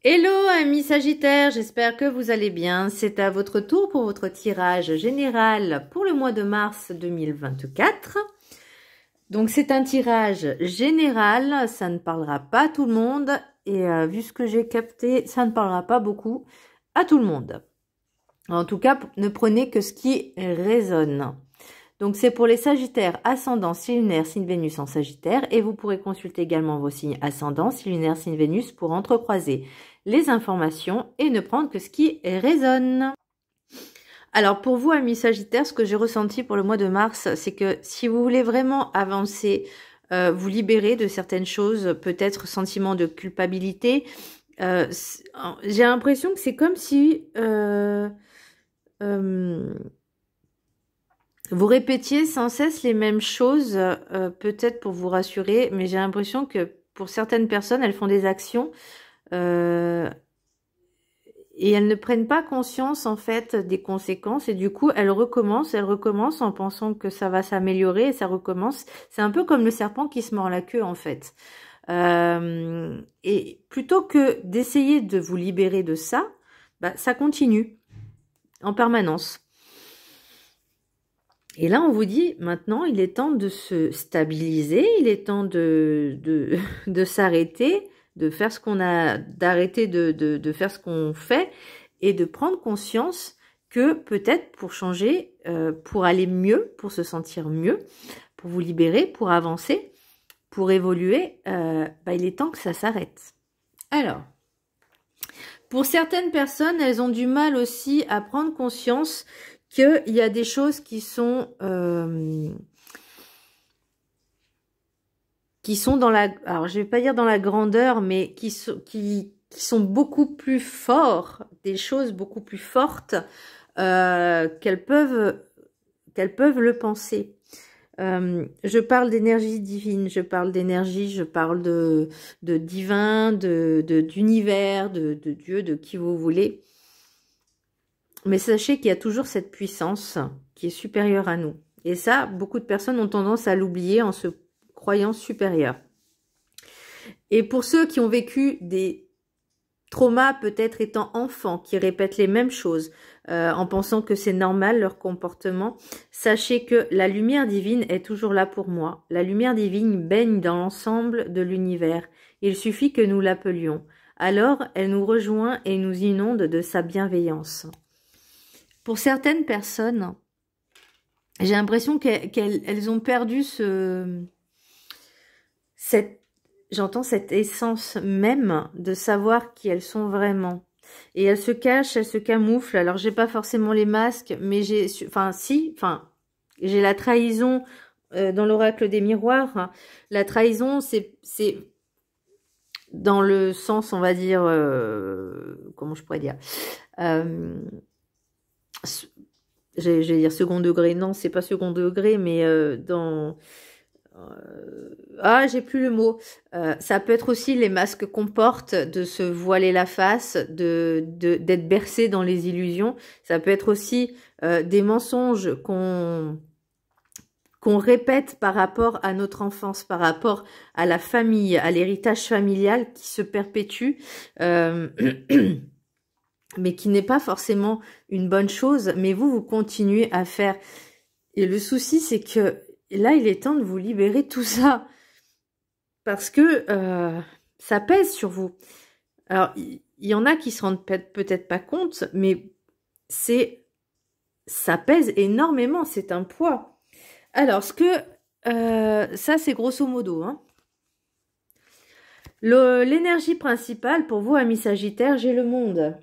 Hello amis Sagittaires, j'espère que vous allez bien. C'est à votre tour pour votre tirage général pour le mois de mars 2024. Donc c'est un tirage général, ça ne parlera pas à tout le monde et vu ce que j'ai capté, ça ne parlera pas beaucoup à tout le monde. En tout cas, ne prenez que ce qui résonne. Donc c'est pour les Sagittaires ascendant, signe lunaire, signe Vénus en Sagittaire et vous pourrez consulter également vos signes ascendants, signe lunaire, signe Vénus pour entrecroiser les informations et ne prendre que ce qui résonne. Alors pour vous amis Sagittaires, ce que j'ai ressenti pour le mois de mars, c'est que si vous voulez vraiment avancer, vous libérer de certaines choses, peut-être sentiment de culpabilité, j'ai l'impression que c'est comme si vous répétiez sans cesse les mêmes choses, peut-être pour vous rassurer, mais j'ai l'impression que pour certaines personnes, elles font des actions et elles ne prennent pas conscience en fait des conséquences et du coup elles recommencent en pensant que ça va s'améliorer et ça recommence. C'est un peu comme le serpent qui se mord la queue en fait. Et plutôt que d'essayer de vous libérer de ça, bah, ça continue en permanence. Et là, on vous dit, maintenant, il est temps de se stabiliser, il est temps de s'arrêter, de faire ce qu'on a, d'arrêter de faire ce qu'on fait et de prendre conscience que peut-être pour changer, pour aller mieux, pour se sentir mieux, pour vous libérer, pour avancer, pour évoluer, bah, il est temps que ça s'arrête. Alors, pour certaines personnes, elles ont du mal aussi à prendre conscience qu'il y a des choses qui sont dans la, alors je vais pas dire dans la grandeur, mais qui sont beaucoup plus forts, des choses beaucoup plus fortes qu'elles peuvent le penser. Je parle d'énergie divine, je parle d'énergie, je parle de divin, d'univers, de Dieu, de qui vous voulez. Mais sachez qu'il y a toujours cette puissance qui est supérieure à nous. Et ça, beaucoup de personnes ont tendance à l'oublier en se croyant supérieure. Et pour ceux qui ont vécu des traumas, peut-être étant enfants, qui répètent les mêmes choses, en pensant que c'est normal leur comportement, sachez que la lumière divine est toujours là pour moi. La lumière divine baigne dans l'ensemble de l'univers. Il suffit que nous l'appelions. Alors, elle nous rejoint et nous inonde de sa bienveillance. Pour certaines personnes, j'ai l'impression qu'elles ont perdu cette essence même de savoir qui elles sont vraiment. Et elles se cachent, elles se camouflent. Alors, j'ai pas forcément les masques, mais j'ai la trahison dans l'oracle des miroirs. La trahison, c'est dans le sens, on va dire, comment je pourrais dire, j'allais dire second degré, non, c'est pas second degré, mais dans... j'ai plus le mot. Ça peut être aussi les masques qu'on porte, de se voiler la face, d'être bercé dans les illusions. Ça peut être aussi des mensonges qu'on répète par rapport à notre enfance, par rapport à la famille, à l'héritage familial qui se perpétue. Mais qui n'est pas forcément une bonne chose, mais vous continuez à faire. Et le souci, c'est que là, il est temps de vous libérer de tout ça. Parce que ça pèse sur vous. Alors, il y en a qui se rendent peut-être pas compte, mais ça pèse énormément, c'est un poids. Alors, ça, c'est grosso modo, hein. L'énergie principale, pour vous, amis Sagittaires, j'ai le monde.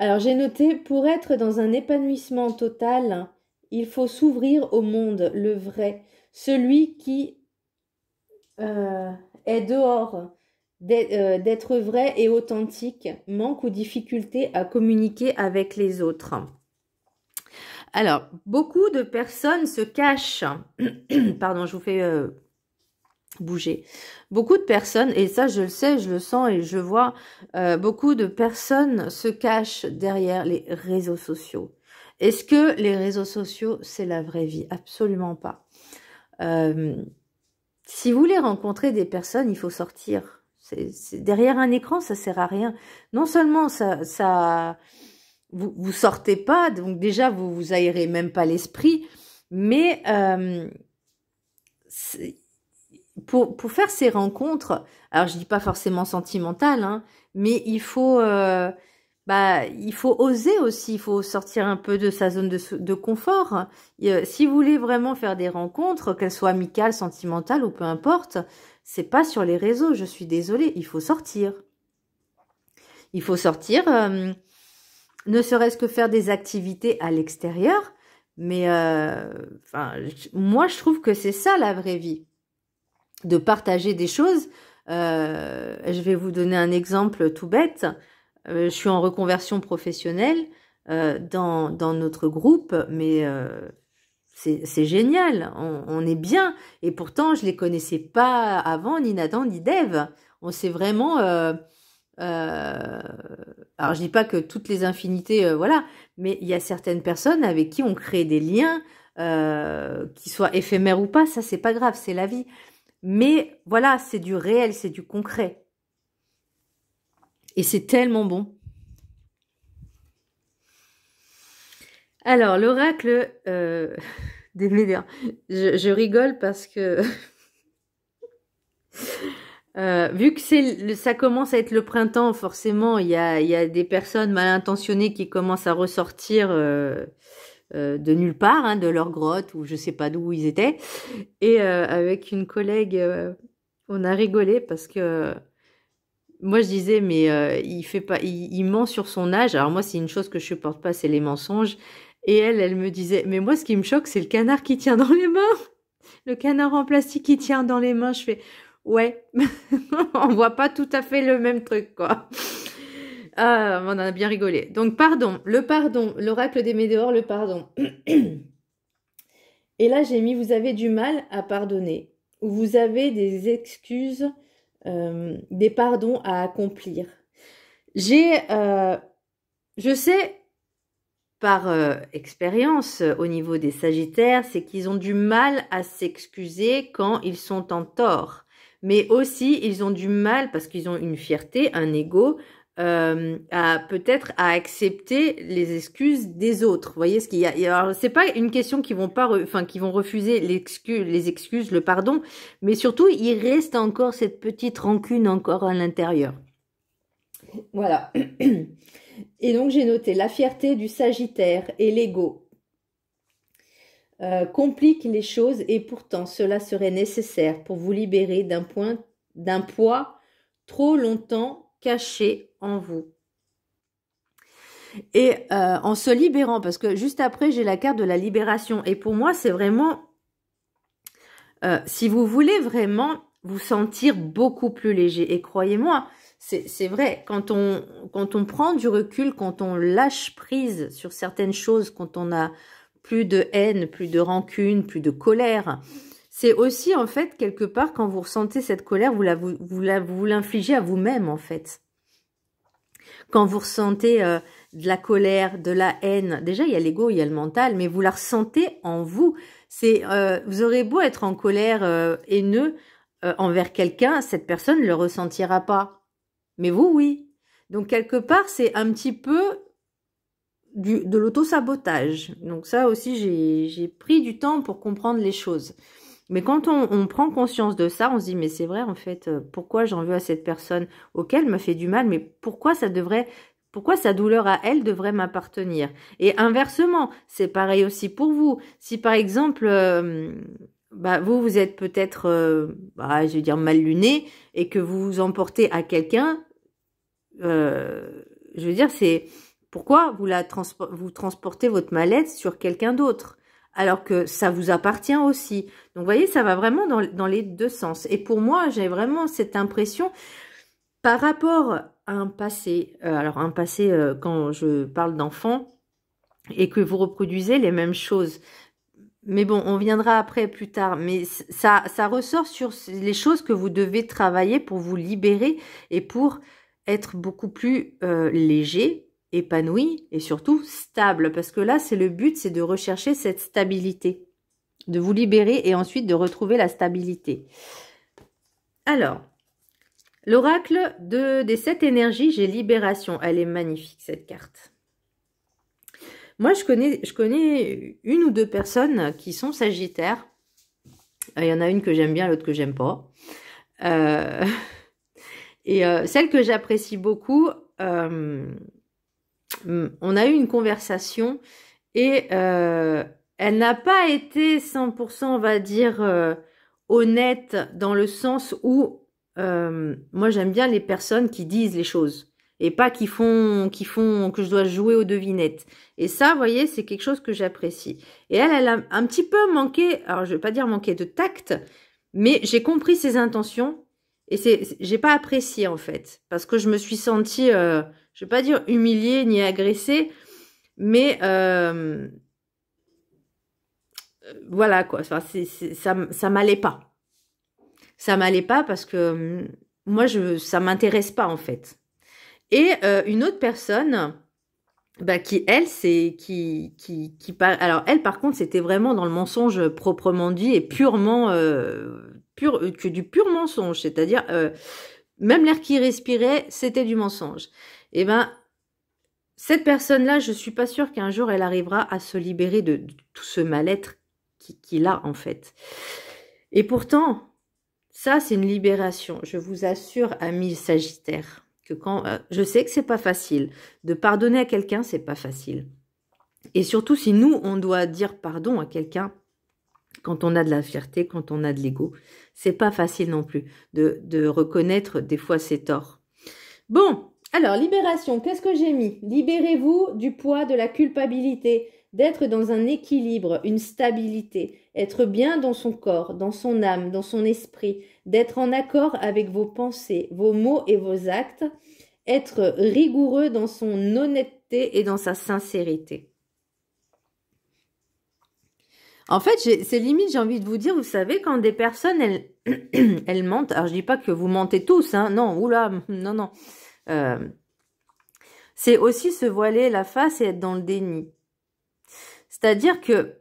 Alors, j'ai noté, pour être dans un épanouissement total, il faut s'ouvrir au monde, le vrai, celui qui est dehors, d'être vrai et authentique, manque ou difficulté à communiquer avec les autres. Alors, beaucoup de personnes se cachent, pardon, je vous fais bouger. Beaucoup de personnes, et ça je le sais, je le sens et je vois, beaucoup de personnes se cachent derrière les réseaux sociaux. Est-ce que les réseaux sociaux, c'est la vraie vie? Absolument pas. Si vous voulez rencontrer des personnes, il faut sortir. Derrière un écran, ça sert à rien. Non seulement vous sortez pas, donc déjà vous aérez même pas l'esprit, mais pour faire ces rencontres, alors je dis pas forcément sentimentales, hein, mais il faut oser aussi, il faut sortir un peu de sa zone de confort. Si vous voulez vraiment faire des rencontres, qu'elles soient amicales, sentimentales ou peu importe, c'est pas sur les réseaux, je suis désolée, il faut sortir. Il faut sortir, ne serait-ce que faire des activités à l'extérieur, mais moi je trouve que c'est ça la vraie vie, de partager des choses. Je vais vous donner un exemple tout bête. Je suis en reconversion professionnelle dans notre groupe, mais c'est génial, on est bien. Et pourtant, je les connaissais pas avant, ni Nathan, ni Dave. On s'est vraiment... alors, je dis pas que toutes les infinités, voilà, mais il y a certaines personnes avec qui on crée des liens, qui soient éphémères ou pas, ça, c'est pas grave, c'est la vie. Mais voilà, c'est du réel, c'est du concret. Et c'est tellement bon. Alors, l'oracle des Médéas. Je rigole parce que vu que ça commence à être le printemps, forcément, il y a des personnes mal intentionnées qui commencent à ressortir de nulle part, hein, de leur grotte ou je sais pas d'où ils étaient. Et avec une collègue, on a rigolé parce que moi je disais mais il ment sur son âge. Alors moi c'est une chose que je supporte pas, c'est les mensonges. Et elle me disait mais moi ce qui me choque c'est le canard qui tient dans les mains, le canard en plastique qui tient dans les mains. Je fais ouais, on voit pas tout à fait le même truc quoi. Ah, on en a bien rigolé. Donc pardon, l'oracle des météores, le pardon. Et là j'ai mis vous avez du mal à pardonner ou vous avez des excuses, des pardons à accomplir. Je sais par expérience au niveau des Sagittaires, c'est qu'ils ont du mal à s'excuser quand ils sont en tort. Mais aussi, ils ont du mal, parce qu'ils ont une fierté, un ego, peut-être à accepter les excuses des autres. Vous voyez ce qu'il y a. Alors, c'est pas une question qu'ils vont pas, qu'ils vont refuser les excuses, le pardon, mais surtout, il reste encore cette petite rancune encore à l'intérieur. Voilà. Et donc, j'ai noté la fierté du Sagittaire et l'ego compliquent les choses et pourtant, cela serait nécessaire pour vous libérer d'un poids trop longtemps caché en vous. Et en se libérant, parce que juste après, j'ai la carte de la libération. Et pour moi, c'est vraiment, si vous voulez vraiment vous sentir beaucoup plus léger, et croyez-moi, c'est vrai, quand on prend du recul, quand on lâche prise sur certaines choses, quand on a plus de haine, plus de rancune, plus de colère, c'est aussi en fait quelque part quand vous ressentez cette colère, vous l'infligez à vous-même en fait. Quand vous ressentez de la colère, de la haine, déjà il y a l'ego, il y a le mental, mais vous la ressentez en vous. Vous aurez beau être en colère, haineux envers quelqu'un, cette personne ne le ressentira pas. Mais vous, oui. Donc, quelque part, c'est un petit peu de l'auto-sabotage. Donc, ça aussi, j'ai pris du temps pour comprendre les choses. Mais quand on prend conscience de ça, on se dit, mais c'est vrai, en fait, pourquoi j'en veux à cette personne auquel me fait du mal, mais pourquoi sa douleur à elle devrait m'appartenir? Et inversement, c'est pareil aussi pour vous. Si, par exemple, vous êtes peut-être, je vais dire, mal luné et que vous vous emportez à quelqu'un, je veux dire, c'est pourquoi vous transportez votre mallette sur quelqu'un d'autre, alors que ça vous appartient aussi. Donc, vous voyez, ça va vraiment dans les deux sens. Et pour moi, j'ai vraiment cette impression, par rapport à un passé, quand je parle d'enfant, et que vous reproduisez les mêmes choses. Mais bon, on viendra après, plus tard. Mais ça ressort sur les choses que vous devez travailler pour vous libérer et pour être beaucoup plus léger, épanoui et surtout stable. Parce que là, c'est le but, c'est de rechercher cette stabilité. De vous libérer et ensuite de retrouver la stabilité. Alors, L'oracle des 7 énergies, j'ai libération. Elle est magnifique, cette carte. Moi, je connais une ou deux personnes qui sont sagittaires. Il y en a une que j'aime bien, l'autre que j'aime pas. Celle que j'apprécie beaucoup, on a eu une conversation et elle n'a pas été 100%, on va dire, honnête dans le sens où moi j'aime bien les personnes qui disent les choses et pas qui font que je dois jouer aux devinettes. Et ça, vous voyez, c'est quelque chose que j'apprécie. Et elle a un petit peu manqué, alors je vais pas dire manqué de tact, mais j'ai compris ses intentions et j'ai pas apprécié en fait, parce que je me suis sentie, je vais pas dire humiliée ni agressée, mais voilà quoi. Enfin, ça m'allait pas. Ça m'allait pas parce que moi ça m'intéresse pas en fait. Et une autre personne, bah, qui elle, c'est alors elle par contre c'était vraiment dans le mensonge proprement dit et purement que du pur mensonge, c'est-à-dire même l'air qu'il respirait c'était du mensonge. Et ben cette personne-là, je suis pas sûre qu'un jour elle arrivera à se libérer de tout ce mal-être qu'il a en fait. Et pourtant, ça c'est une libération. Je vous assure, amis Sagittaires, que quand je sais que c'est pas facile de pardonner à quelqu'un, c'est pas facile. Et surtout si nous on doit dire pardon à quelqu'un quand on a de la fierté, quand on a de l'ego, c'est pas facile non plus de reconnaître des fois ses torts. Bon. Alors, libération, qu'est-ce que j'ai mis? Libérez-vous du poids de la culpabilité, d'être dans un équilibre, une stabilité, être bien dans son corps, dans son âme, dans son esprit, d'être en accord avec vos pensées, vos mots et vos actes, être rigoureux dans son honnêteté et dans sa sincérité. En fait, c'est limite, j'ai envie de vous dire, vous savez, quand des personnes, elles mentent, alors je dis pas que vous mentez tous, hein, non, oula, non, non. C'est aussi se voiler la face et être dans le déni. C'est-à-dire que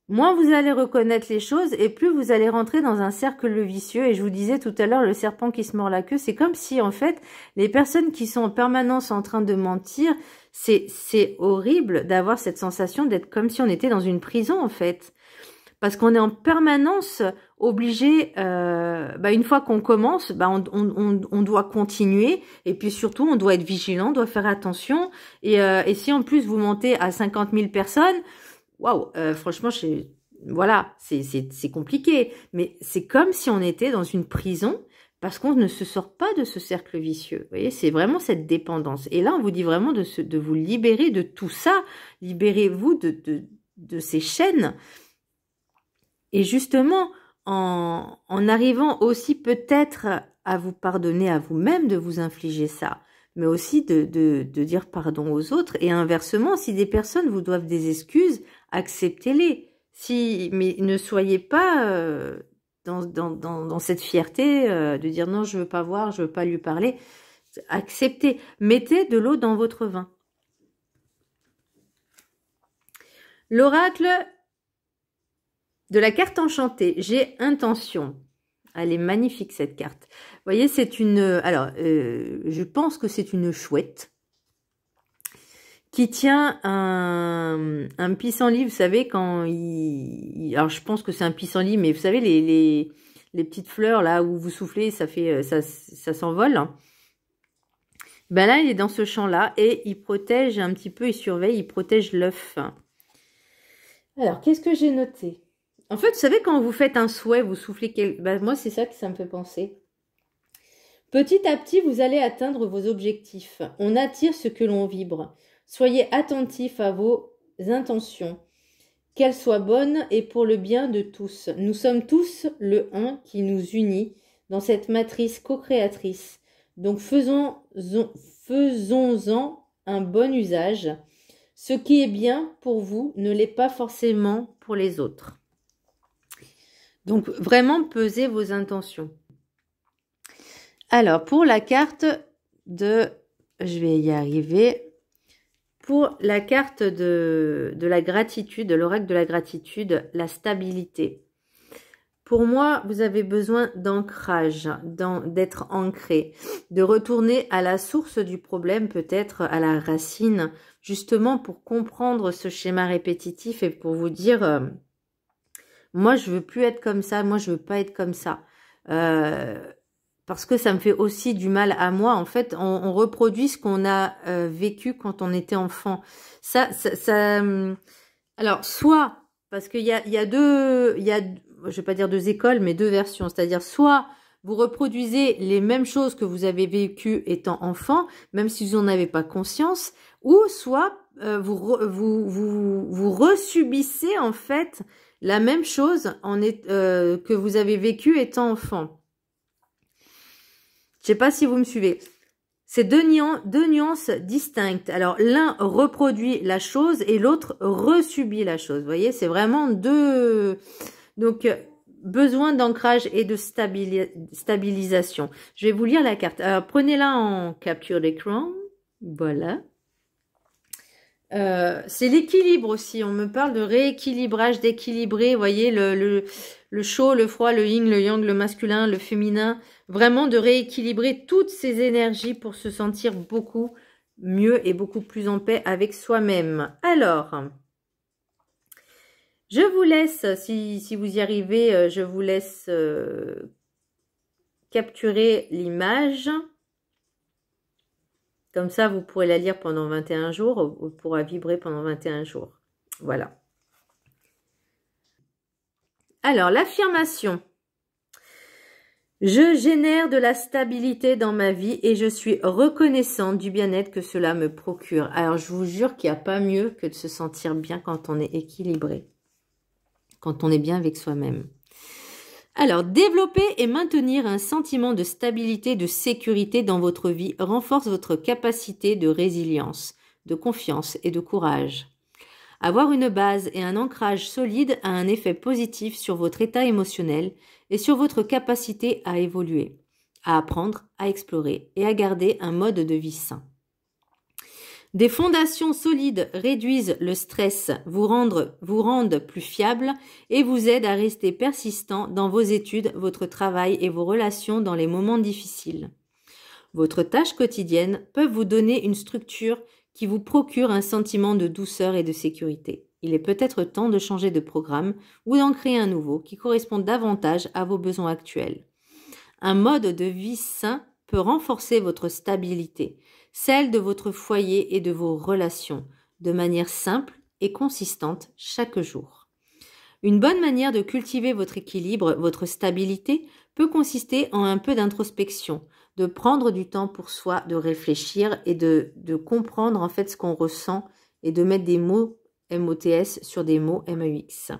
moins vous allez reconnaître les choses et plus vous allez rentrer dans un cercle vicieux. Et je vous disais tout à l'heure, le serpent qui se mord la queue, c'est comme si en fait, les personnes qui sont en permanence en train de mentir, c'est horrible d'avoir cette sensation d'être comme si on était dans une prison en fait. Parce qu'on est en permanence obligé, une fois qu'on commence, on doit continuer. Et puis surtout, on doit être vigilant, on doit faire attention. Et si en plus vous montez à 50 000 personnes, waouh, franchement, voilà, c'est compliqué. Mais c'est comme si on était dans une prison parce qu'on ne se sort pas de ce cercle vicieux. Vous voyez, c'est vraiment cette dépendance. Et là, on vous dit vraiment de vous libérer de tout ça. Libérez-vous de ces chaînes. Et justement, en arrivant aussi peut-être à vous pardonner à vous-même de vous infliger ça, mais aussi de dire pardon aux autres. Et inversement, si des personnes vous doivent des excuses, acceptez-les. Mais ne soyez pas dans cette fierté de dire non, je veux pas voir, je veux pas lui parler. Acceptez. Mettez de l'eau dans votre vin. L'oracle de la carte enchantée, j'ai intention. Elle est magnifique cette carte. Vous voyez, c'est une... Alors, je pense que c'est une chouette qui tient un pissenlit. Vous savez, quand alors, je pense que c'est un pissenlit, mais vous savez, les petites fleurs là où vous soufflez, ça s'envole. Ben là, il est dans ce champ-là et il protège un petit peu, il surveille, il protège l'œuf. Alors, qu'est-ce que j'ai noté ? En fait, vous savez, quand vous faites un souhait, vous soufflez... moi, c'est ça que ça me fait penser. Petit à petit, vous allez atteindre vos objectifs. On attire ce que l'on vibre. Soyez attentifs à vos intentions, qu'elles soient bonnes et pour le bien de tous. Nous sommes tous le un qui nous unit dans cette matrice co-créatrice. Donc, faisons-en un bon usage. Ce qui est bien pour vous ne l'est pas forcément pour les autres. Donc, vraiment, pesez vos intentions. Alors, pour la carte de... Je vais y arriver. Pour la carte de la gratitude, de l'oracle de la gratitude, la stabilité. Pour moi, vous avez besoin d'ancrage, d'être ancré, de retourner à la source du problème, peut-être à la racine, justement pour comprendre ce schéma répétitif et pour vous dire, moi je veux plus être comme ça, moi je veux pas être comme ça. Parce que ça me fait aussi du mal à moi. En fait, on reproduit ce qu'on a vécu quand on était enfant. Alors, soit, parce qu'il y a deux, je vais pas dire deux écoles, mais deux versions. C'est-à-dire, soit vous reproduisez les mêmes choses que vous avez vécues étant enfant, même si vous n'en avez pas conscience, ou soit vous resubissez en fait la même chose que vous avez vécu étant enfant. Je sais pas si vous me suivez. C'est deux nuances distinctes. Alors, l'un reproduit la chose et l'autre resubit la chose. Vous voyez, c'est vraiment deux... Donc, besoin d'ancrage et de stabilisation. Je vais vous lire la carte. Alors, prenez-la en capture d'écran. Voilà. C'est l'équilibre aussi. On me parle de rééquilibrage, d'équilibrer. Vous voyez, le chaud, le froid, le yin, le yang, le masculin, le féminin. Vraiment de rééquilibrer toutes ces énergies pour se sentir beaucoup mieux et beaucoup plus en paix avec soi-même. Alors, je vous laisse, si vous y arrivez, je vous laisse capturer l'image. Comme ça, vous pourrez la lire pendant 21 jours, ou pourra vibrer pendant 21 jours. Voilà. Alors, l'affirmation. Je génère de la stabilité dans ma vie et je suis reconnaissante du bien-être que cela me procure. Alors, je vous jure qu'il n'y a pas mieux que de se sentir bien quand on est équilibré, quand on est bien avec soi-même. Alors, développer et maintenir un sentiment de stabilité, de sécurité dans votre vie renforce votre capacité de résilience, de confiance et de courage. Avoir une base et un ancrage solide a un effet positif sur votre état émotionnel et sur votre capacité à évoluer, à apprendre, à explorer et à garder un mode de vie sain. Des fondations solides réduisent le stress, vous rendent plus fiable et vous aident à rester persistant dans vos études, votre travail et vos relations dans les moments difficiles. Votre tâche quotidienne peut vous donner une structure qui vous procure un sentiment de douceur et de sécurité. Il est peut-être temps de changer de programme ou d'en créer un nouveau qui correspond davantage à vos besoins actuels. Un mode de vie sain peut renforcer votre stabilité, celle de votre foyer et de vos relations, de manière simple et consistante chaque jour. Une bonne manière de cultiver votre équilibre, votre stabilité, peut consister en un peu d'introspection, de prendre du temps pour soi, de réfléchir et de comprendre en fait ce qu'on ressent et de mettre des mots MOTS sur des mots MEX.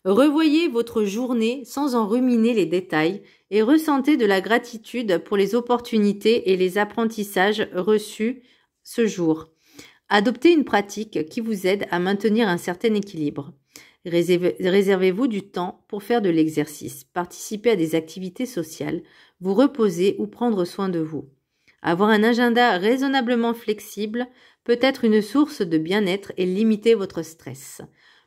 Revoyez votre journée sans en ruminer les détails et ressentez de la gratitude pour les opportunités et les apprentissages reçus ce jour. Adoptez une pratique qui vous aide à maintenir un certain équilibre. Réservez-vous du temps pour faire de l'exercice, participer à des activités sociales, vous reposer ou prendre soin de vous. Avoir un agenda raisonnablement flexible peut être une source de bien-être et limiter votre stress.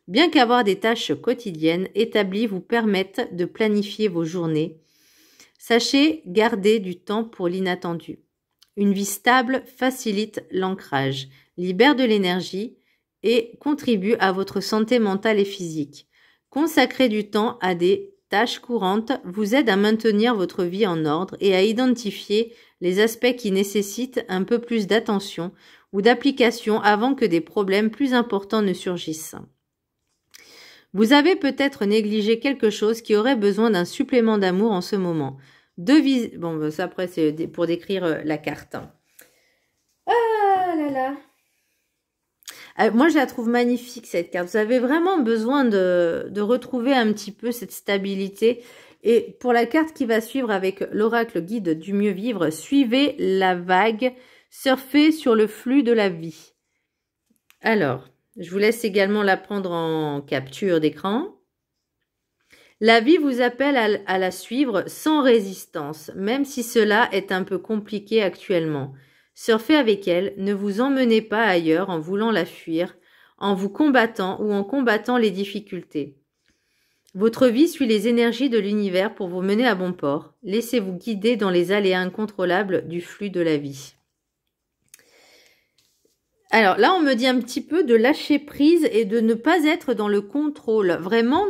Bien qu'avoir des tâches quotidiennes établies vous permettent de planifier vos journées, sachez garder du temps pour l'inattendu. Une vie stable facilite l'ancrage, libère de l'énergie et contribue à votre santé mentale et physique. Consacrer du temps à des tâches courantes vous aide à maintenir votre vie en ordre et à identifier les aspects qui nécessitent un peu plus d'attention ou d'application avant que des problèmes plus importants ne surgissent. Vous avez peut-être négligé quelque chose qui aurait besoin d'un supplément d'amour en ce moment. Bon, ça après c'est pour décrire la carte. Ah là là. Moi, je la trouve magnifique, cette carte. Vous avez vraiment besoin de retrouver un petit peu cette stabilité. Et pour la carte qui va suivre avec l'oracle guide du mieux vivre, suivez la vague, surfez sur le flux de la vie. Alors, je vous laisse également la prendre en capture d'écran. La vie vous appelle à la suivre sans résistance, même si cela est un peu compliqué actuellement. Surfez avec elle, ne vous emmenez pas ailleurs en voulant la fuir, en vous combattant ou en combattant les difficultés. Votre vie suit les énergies de l'univers pour vous mener à bon port. Laissez-vous guider dans les aléas incontrôlables du flux de la vie. Alors là, on me dit un petit peu de lâcher prise et de ne pas être dans le contrôle. Vraiment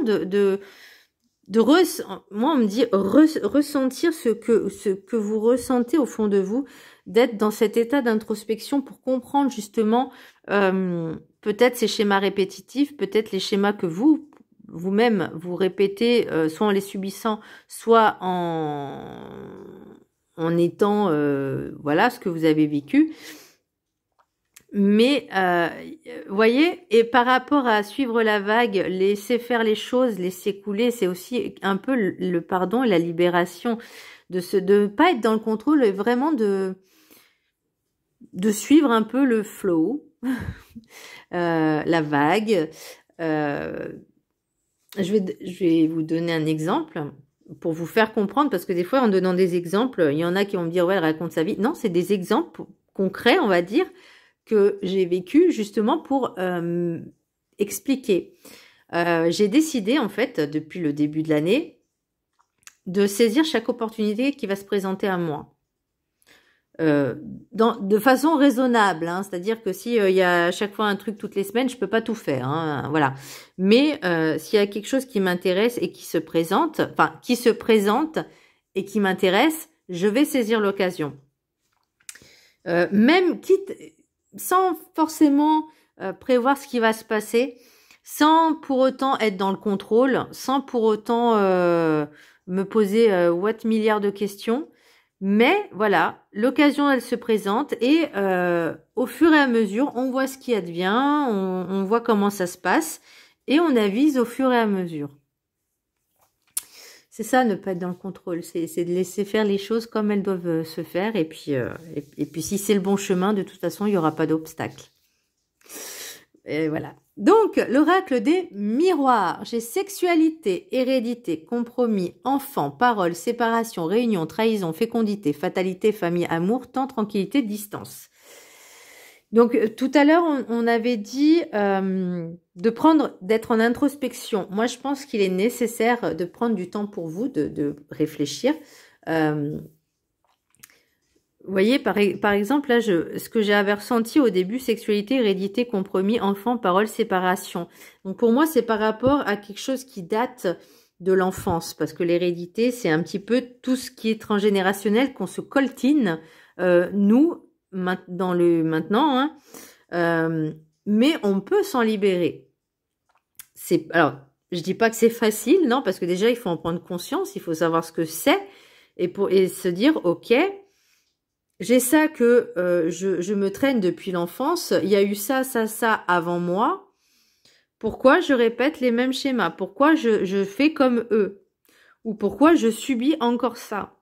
moi, on me dit ressentir ce que vous ressentez au fond de vous, d'être dans cet état d'introspection pour comprendre justement peut-être ces schémas répétitifs, peut-être les schémas que vous-même vous répétez, soit en les subissant, soit en étant voilà ce que vous avez vécu. Mais, voyez, et par rapport à suivre la vague, laisser faire les choses, laisser couler, c'est aussi un peu le pardon et la libération de pas être dans le contrôle et vraiment de suivre un peu le flow, la vague. Je vais vous donner un exemple pour vous faire comprendre, parce que des fois, en donnant des exemples, il y en a qui vont me dire, ouais, elle raconte sa vie. Non, c'est des exemples concrets, on va dire, que j'ai vécu justement pour expliquer. J'ai décidé en fait depuis le début de l'année de saisir chaque opportunité qui va se présenter à moi de façon raisonnable, hein, c'est-à-dire que si il y a à chaque fois un truc toutes les semaines, je peux pas tout faire, hein, voilà. Mais s'il y a quelque chose qui m'intéresse et qui se présente, et qui m'intéresse, je vais saisir l'occasion. Même quitte sans forcément prévoir ce qui va se passer, sans pour autant être dans le contrôle, sans pour autant me poser what milliards de questions. Mais voilà, l'occasion, elle se présente et au fur et à mesure, on voit ce qui advient, on voit comment ça se passe et on avise au fur et à mesure. C'est ça, ne pas être dans le contrôle, c'est de laisser faire les choses comme elles doivent se faire. Et puis si c'est le bon chemin, de toute façon, il n'y aura pas d'obstacle. Et voilà. Donc, l'oracle des miroirs. J'ai sexualité, hérédité, compromis, enfant, parole, séparation, réunion, trahison, fécondité, fatalité, famille, amour, temps, tranquillité, distance. Donc, tout à l'heure, on avait dit d'être en introspection. Moi, je pense qu'il est nécessaire de prendre du temps pour vous, de réfléchir. Vous voyez, par exemple, là, ce que j'avais ressenti au début, sexualité, hérédité, compromis, enfant, parole, séparation. Donc, pour moi, c'est par rapport à quelque chose qui date de l'enfance, parce que l'hérédité, c'est un petit peu tout ce qui est transgénérationnel qu'on se coltine, nous, dans le maintenant, hein, mais on peut s'en libérer. Alors, je dis pas que c'est facile, non, parce que déjà, il faut en prendre conscience, il faut savoir ce que c'est, et se dire, ok, j'ai ça que je me traîne depuis l'enfance, il y a eu ça, ça, ça avant moi, pourquoi je répète les mêmes schémas? Pourquoi je fais comme eux? Ou pourquoi je subis encore ça?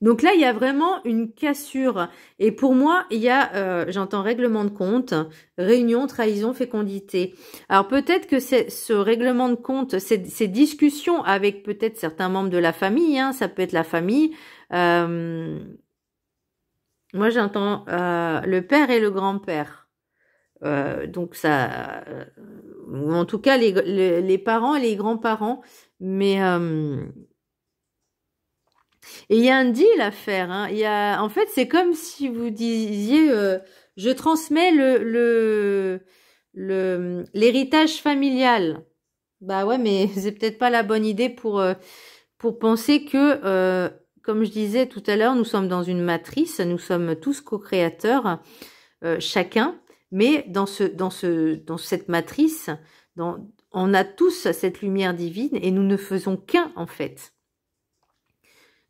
Donc là, il y a vraiment une cassure. Et pour moi, il y a, j'entends règlement de compte, réunion, trahison, fécondité. Alors peut-être que ce règlement de compte, ces discussions avec peut-être certains membres de la famille, hein, ça peut être la famille. Moi, j'entends le père et le grand-père. Donc ça, ou en tout cas les parents et les grands-parents. Mais et il y a un deal à faire, hein. En fait, c'est comme si vous disiez, je transmets l'héritage familial. Bah ouais, mais c'est peut-être pas la bonne idée pour penser que, comme je disais tout à l'heure, nous sommes dans une matrice, nous sommes tous co-créateurs, chacun, mais dans cette matrice, on a tous cette lumière divine et nous ne faisons qu'un en fait.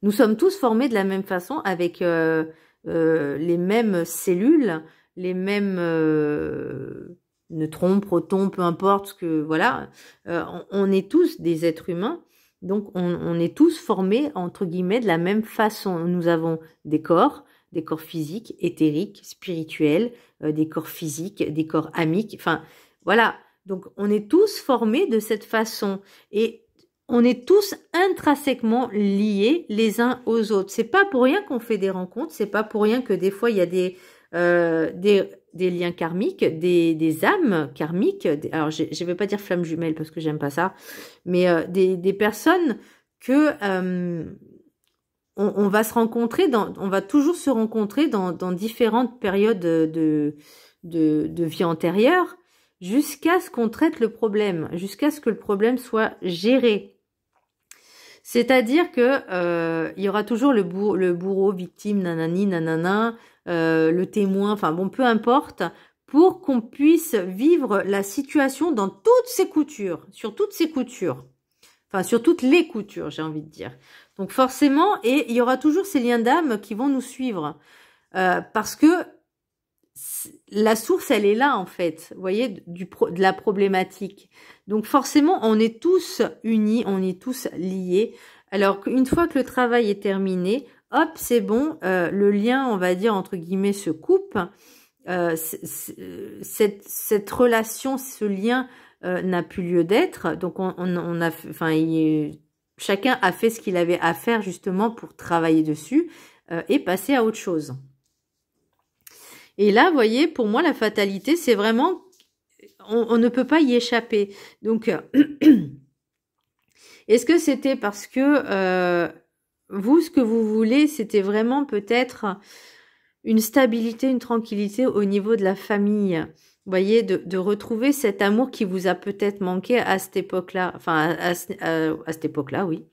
Nous sommes tous formés de la même façon avec les mêmes cellules, les mêmes neutrons, protons, peu importe ce que voilà. On est tous des êtres humains, donc on est tous formés entre guillemets de la même façon. Nous avons des corps physiques, éthériques, spirituels, des corps physiques, des corps amiques. Enfin voilà. Donc on est tous formés de cette façon et on est tous intrinsèquement liés les uns aux autres. C'est pas pour rien qu'on fait des rencontres, c'est pas pour rien que des fois il y a des liens karmiques, des âmes karmiques. Alors, je ne vais pas dire flammes jumelles parce que j'aime pas ça, mais des personnes que on va se rencontrer on va toujours se rencontrer dans différentes périodes de vie antérieure jusqu'à ce qu'on traite le problème, jusqu'à ce que le problème soit géré. C'est-à-dire que il y aura toujours le bourreau, victime, nanani, nanana, le témoin, enfin bon, peu importe, pour qu'on puisse vivre la situation dans toutes ses coutures, sur toutes ses coutures. Enfin, sur toutes les coutures, j'ai envie de dire. Donc forcément, et il y aura toujours ces liens d'âme qui vont nous suivre. Parce que la source, elle est là, en fait, vous voyez, de la problématique. Donc forcément, on est tous unis, on est tous liés. Alors qu'une fois que le travail est terminé, hop, c'est bon, le lien, on va dire, entre guillemets, se coupe. Cette relation, ce lien n'a plus lieu d'être. Donc on a, enfin, chacun a fait ce qu'il avait à faire justement pour travailler dessus et passer à autre chose. Et là, vous voyez, pour moi, la fatalité, c'est vraiment, on ne peut pas y échapper. Donc, est-ce que c'était parce que vous, ce que vous voulez, c'était vraiment peut-être une stabilité, une tranquillité au niveau de la famille, vous voyez, de retrouver cet amour qui vous a peut-être manqué à cette époque-là, enfin à cette époque-là, oui.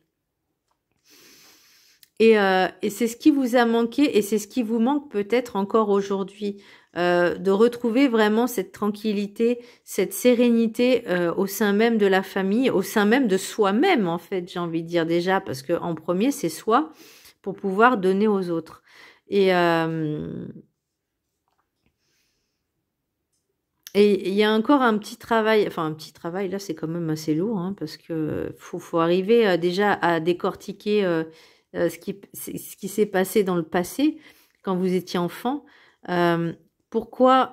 Et c'est ce qui vous a manqué et c'est ce qui vous manque peut-être encore aujourd'hui, de retrouver vraiment cette tranquillité, cette sérénité au sein même de la famille, au sein même de soi-même en fait, j'ai envie de dire déjà, parce que en premier c'est soi pour pouvoir donner aux autres. Et il y a encore un petit travail, enfin un petit travail là c'est quand même assez lourd, hein, parce que faut arriver déjà à décortiquer ce qui s'est passé dans le passé, quand vous étiez enfant, pourquoi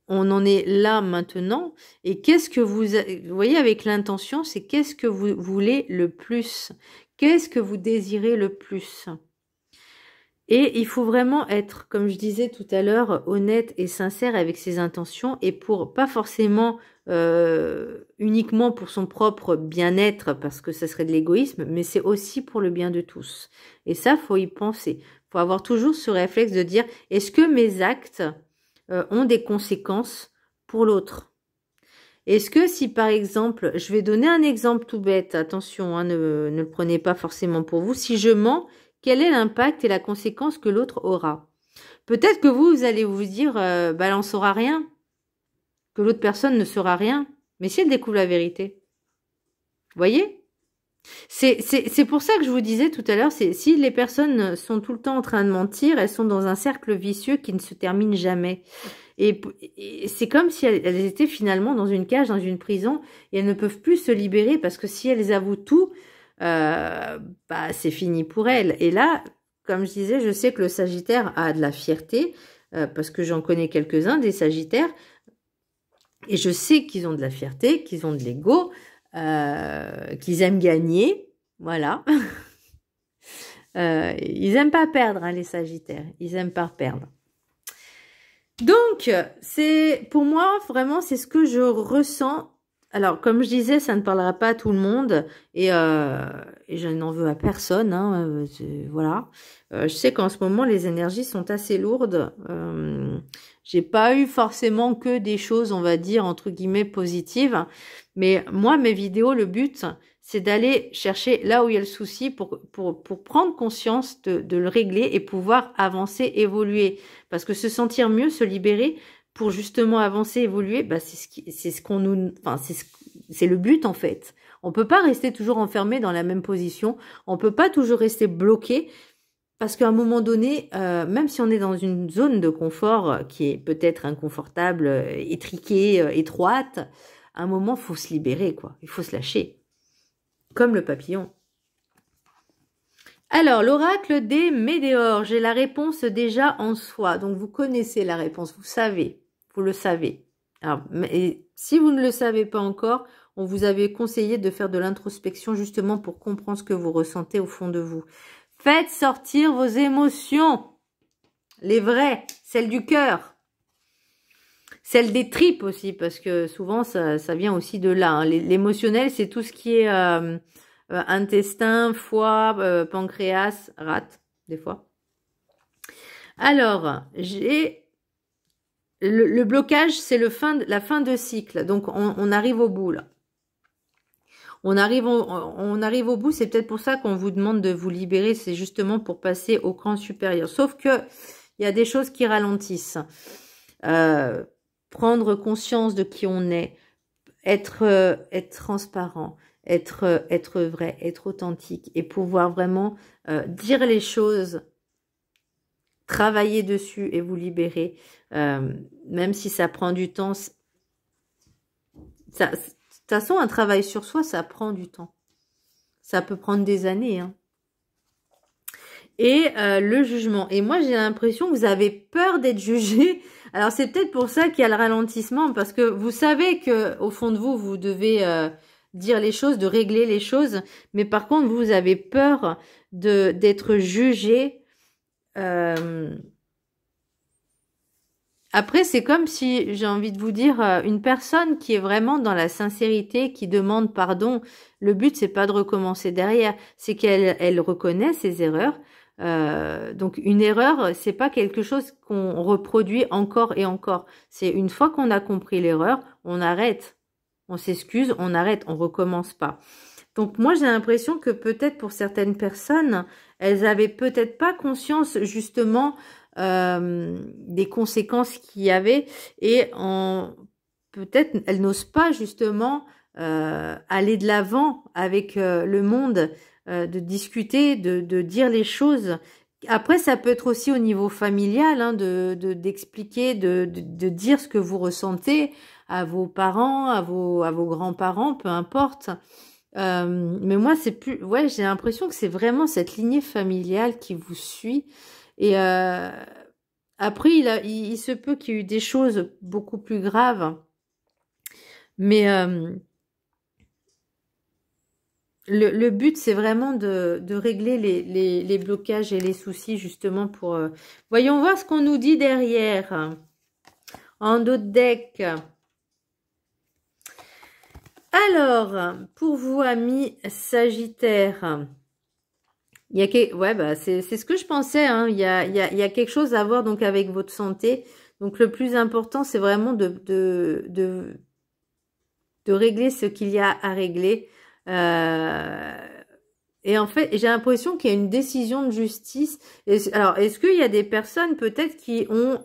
on en est là maintenant, et qu'est-ce que vous voyez avec l'intention, c'est qu'est-ce que vous voulez le plus, qu'est-ce que vous désirez le plus. Et il faut vraiment être, comme je disais tout à l'heure, honnête et sincère avec ses intentions, et pour pas forcément uniquement pour son propre bien-être, parce que ça serait de l'égoïsme, mais c'est aussi pour le bien de tous. Et ça, faut y penser. Faut avoir toujours ce réflexe de dire, est-ce que mes actes ont des conséquences pour l'autre? Est-ce que si par exemple, je vais donner un exemple tout bête, attention, hein, ne le prenez pas forcément pour vous, si je mens, quel est l'impact et la conséquence que l'autre aura? Peut-être que vous allez vous dire, bah, elle n'en saura rien, que l'autre personne ne saura rien, mais si elle découvre la vérité, vous voyez? C'est pour ça que je vous disais tout à l'heure, si les personnes sont tout le temps en train de mentir, elles sont dans un cercle vicieux qui ne se termine jamais. Et c'est comme si elles étaient finalement dans une cage, dans une prison, et elles ne peuvent plus se libérer, parce que si elles avouent tout, bah, c'est fini pour elles. Et là, comme je disais, je sais que le Sagittaire a de la fierté, parce que j'en connais quelques-uns des Sagittaires, et je sais qu'ils ont de la fierté, qu'ils ont de l'ego, qu'ils aiment gagner, voilà. Ils aiment pas perdre, hein, les Sagittaires, ils aiment pas perdre. Donc, c'est pour moi, vraiment, c'est ce que je ressens. Alors, comme je disais, ça ne parlera pas à tout le monde, et je n'en veux à personne, hein, voilà. Je sais qu'en ce moment, les énergies sont assez lourdes. J'ai pas eu forcément que des choses, on va dire, entre guillemets, positives. Mais moi, mes vidéos, le but, c'est d'aller chercher là où il y a le souci pour prendre conscience de le régler et pouvoir avancer, évoluer. Parce que se sentir mieux, se libérer, pour justement avancer, évoluer, bah c'est ce qu'on nous, enfin c'est le but en fait. On peut pas rester toujours enfermé dans la même position. On peut pas toujours rester bloqué, parce qu'à un moment donné, même si on est dans une zone de confort qui est peut-être inconfortable, étriquée, étroite, à un moment faut se libérer quoi. Il faut se lâcher, comme le papillon. Alors, l'oracle des météores, j'ai la réponse déjà en soi. Donc, vous connaissez la réponse, vous savez, vous le savez. Alors, mais si vous ne le savez pas encore, on vous avait conseillé de faire de l'introspection justement pour comprendre ce que vous ressentez au fond de vous. Faites sortir vos émotions. les vraies, celles du cœur. Celles des tripes aussi, parce que souvent, ça vient aussi de là. Hein. L'émotionnel, c'est tout ce qui est intestin, foie, pancréas, rate, des fois. Alors, j'ai... Le blocage, c'est la fin de cycle. Donc, on arrive au bout, là. On arrive au bout, c'est peut-être pour ça qu'on vous demande de vous libérer. C'est justement pour passer au cran supérieur. Sauf que il y a des choses qui ralentissent. Prendre conscience de qui on est, être transparent, être vrai, être authentique et pouvoir vraiment dire les choses, travailler dessus et vous libérer, même si ça prend du temps. De toute façon, un travail sur soi, ça prend du temps. Ça peut prendre des années. Hein. Et le jugement. Et moi, j'ai l'impression que vous avez peur d'être jugé. Alors, c'est peut-être pour ça qu'il y a le ralentissement, parce que vous savez que au fond de vous, vous devez dire les choses, de régler les choses. Mais par contre, vous avez peur d'être jugé. Après, c'est comme si, j'ai envie de vous dire, une personne qui est vraiment dans la sincérité, qui demande pardon, le but, c'est pas de recommencer derrière, c'est qu'elle reconnaît ses erreurs. Donc, une erreur, c'est pas quelque chose qu'on reproduit encore et encore. C'est une fois qu'on a compris l'erreur, on arrête. On s'excuse, on arrête, on recommence pas. Donc, moi, j'ai l'impression que peut-être pour certaines personnes, elles avaient peut-être pas conscience, justement, des conséquences qu'il y avait et peut-être elles n'osent pas justement aller de l'avant avec le monde, de discuter, de dire les choses. Après, ça peut être aussi au niveau familial, hein, d'expliquer, de dire ce que vous ressentez à vos parents, à vos grands-parents, peu importe. Mais moi, c'est plus, ouais, j'ai l'impression que c'est vraiment cette lignée familiale qui vous suit. Et après, il se peut qu'il y ait eu des choses beaucoup plus graves. Mais le but, c'est vraiment de régler les blocages et les soucis, justement, pour... Voyons voir ce qu'on nous dit derrière. En dos de deck. Alors, pour vous, amis Sagittaires... ouais, bah c'est ce que je pensais. Hein. Il y a quelque chose à voir donc avec votre santé. Donc le plus important, c'est vraiment de régler ce qu'il y a à régler. Et en fait, j'ai l'impression qu'il y a une décision de justice. Alors, est-ce qu'il y a des personnes peut-être qui ont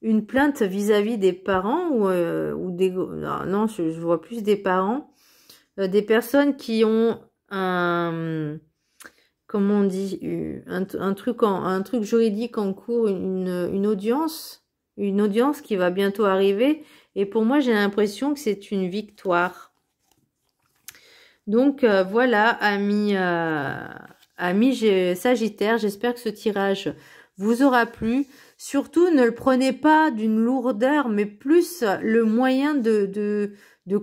une plainte vis-à-vis des parents ou des... Non, je vois plus des parents. Des personnes qui ont comment on dit, un truc juridique en cours, une audience qui va bientôt arriver. Et pour moi, j'ai l'impression que c'est une victoire. Donc voilà, amis Sagittaire, j'espère que ce tirage vous aura plu. Surtout, ne le prenez pas d'une lourdeur, mais plus le moyen de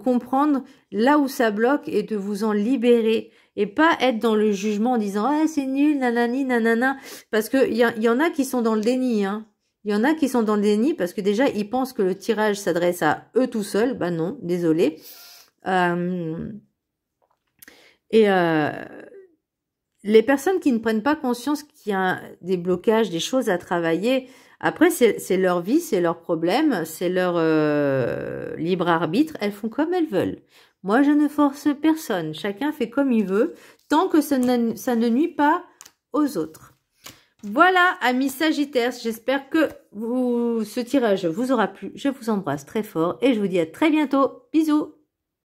comprendre là où ça bloque et de vous en libérer. Et pas être dans le jugement en disant « Ah, c'est nul, nanani, nanana ». Parce qu'il y en a qui sont dans le déni. Hein. Il y en a qui sont dans le déni parce que déjà, ils pensent que le tirage s'adresse à eux tout seuls. Ben non, désolé. Les personnes qui ne prennent pas conscience qu'il y a des blocages, des choses à travailler, après, c'est leur vie, c'est leur problème, c'est leur libre arbitre. Elles font comme elles veulent. Moi, je ne force personne. Chacun fait comme il veut, tant que ça ne nuit pas aux autres. Voilà, amis Sagittaires, j'espère que ce tirage vous aura plu. Je vous embrasse très fort et je vous dis à très bientôt. Bisous!